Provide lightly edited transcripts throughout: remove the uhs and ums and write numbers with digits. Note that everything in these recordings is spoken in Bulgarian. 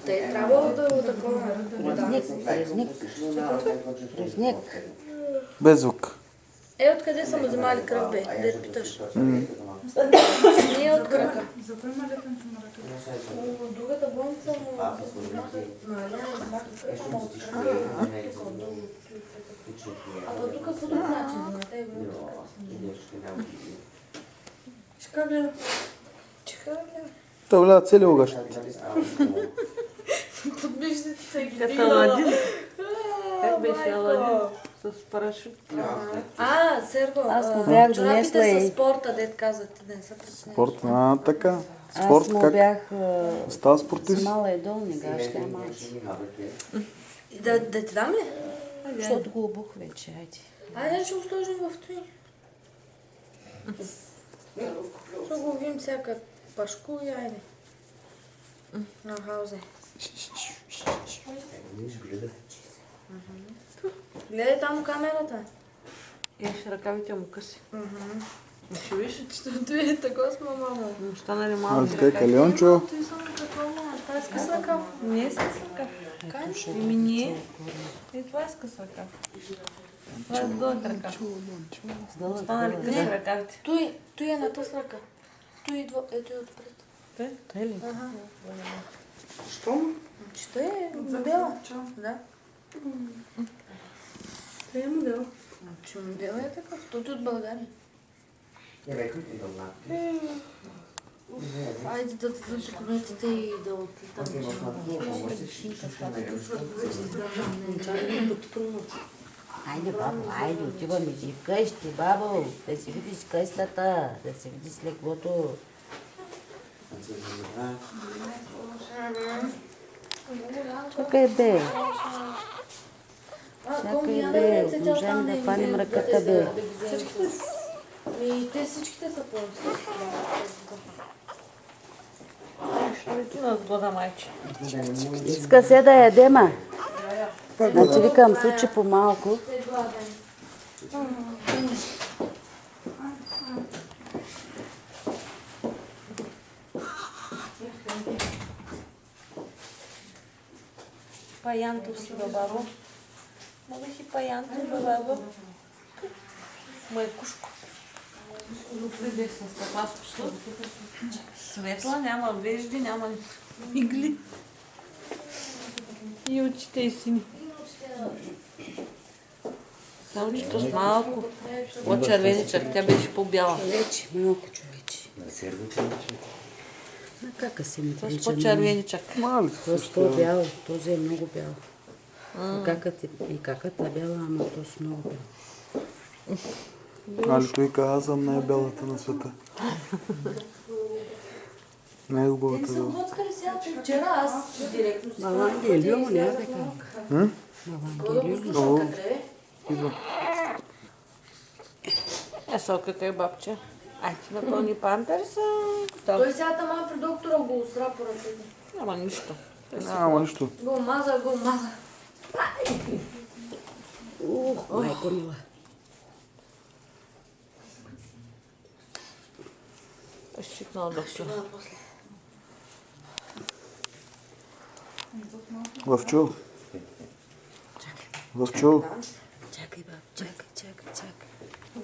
Те е трябвало да го такова. Резник. Без звук. Откъде са му вземали кръв, бе? Дед питаш. Не е от крака. От другата болница му взимаха на Аляна, взимаха кръв, ама от крака. А то тук по друг начин, на те го Чека гледа. Та влява цели огъщ. Подвиждате се ги. Като Аладин. Как беше Аладин? С парашют. Серго, Аз му бях чорапите донесла са и... спорта, дед казвате, да не са притеснени. Спорт, така. Аз Спорт, му как? бях Става спортист. взимала и долни гащи, ама аз. Да ти дам ли? Защото го обух вече, айде. Айде, ще го сложим в той. Ще го видим всяка пашку и айде. На хаузе. Гледай там камерата. Еш ръкавите му къси. Ще виж, Защото е така с мама. му станали Али малки така ръкави. Калиончо. Той само такова. Това е с къс ръкав. Не е с ръкав. Еми не. И това е с къс ръкав. Това е с дълъг ръкав. Станали къси ръкавите. Той е на тъс ръка. Той идва, ето и отпред. Тъй ли? Щом? Че той е модела. Да. Той е модел. Че модела е такъв. Той от България. Айде да дадем шоколадите и да отлитаме. Айде, бабо, айде, отиваме си вкъщи, бабо. Да си видиш къщата, да си видиш леклото. Чакай, бе. Чакай, бе. Можем да хванем ръката, бе. Те всичките са по-добре. Ще лети на сглада, майче. Иска се да ядема. Значи викам, случи по-малко. Паянтов си, бабаро. Мога си паянтов, бабаро. Майкушко. Приде с така светла, няма вежди, няма игли. И очите и сини. Само че с малко по-червеничък, тя беше по-бяла. Вече, малко човече. На кака се ми С прилича? по-червеничък. Този по-бял, този е много бял. И каката бяла, ама този много бял. Али той каза, аз съм най-белата на света. Най-хубавата бела. Блъскали сега вчера, аз директно си. Евангелио, няма да кажа. Евангелио. Идва. Сока кай бабче. Ай, ти напълни памперса. Той сега тама при доктора го усра по ръцете. Няма нищо. Няма нищо. Го маза. Майко мила. Ще чикнала доктор. Лъвчо. Лъвчо. Чакай, баб, чакай.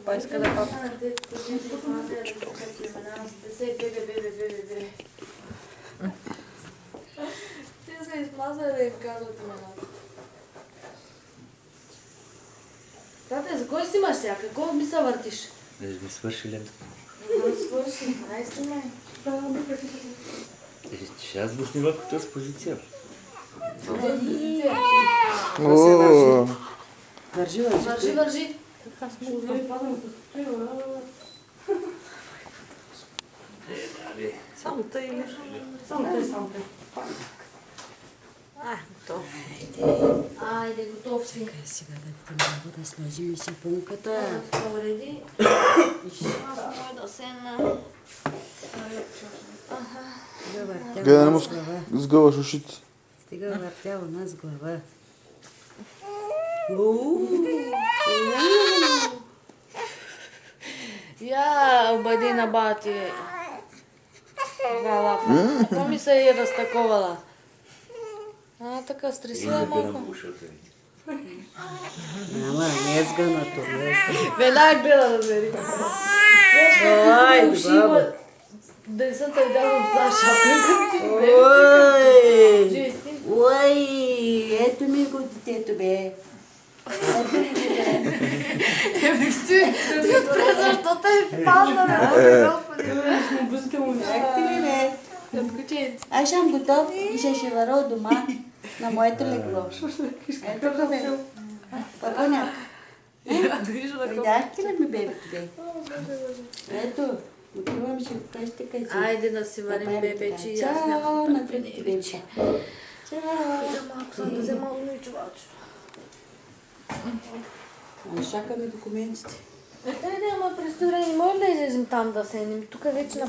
Па иска да папа. Те са измазали да им казват имената. Тате, за кой си имаш сега? Какво ми се въртиш? Да ми свърши лентата. Свърши, най-снимай. Ще аз го снимах от тази позиция. Вържи. Само тъй или? Само те. Готов. Айде, готов си. Сега да сложим и сипунката. Уреди. Аз мога да седна. Гледай, не му сгъваш ушите. Стига въртя у нас глава. Я, обади на бати. Глава. Какво ми се е разтаковала? така И стресира набирам малко. по шоферите. Ама не е сгънато, не е сгънато. Веднага гледа да бери. Айде, баба. Да не съм те видяла в тази шапка. Ой! Ой! Ето ми го детето, бе. Ти отпре, защо те падна, бе? Как ти ли, бе? Аз съм готов и ще върна от дома на моето легло. Ето го, бе. Папаня. Видяхте ли ми бебето, бе? Ето, отивам си вкъщи къси. Айде да си варим бебечи и аз няма Чао да на препрене другите вече. бебета. Чао. Да малко съм да взема одно и чувачо. Чакаме документите. Ама през това време може ли да излезем там да седнем? Тук вече на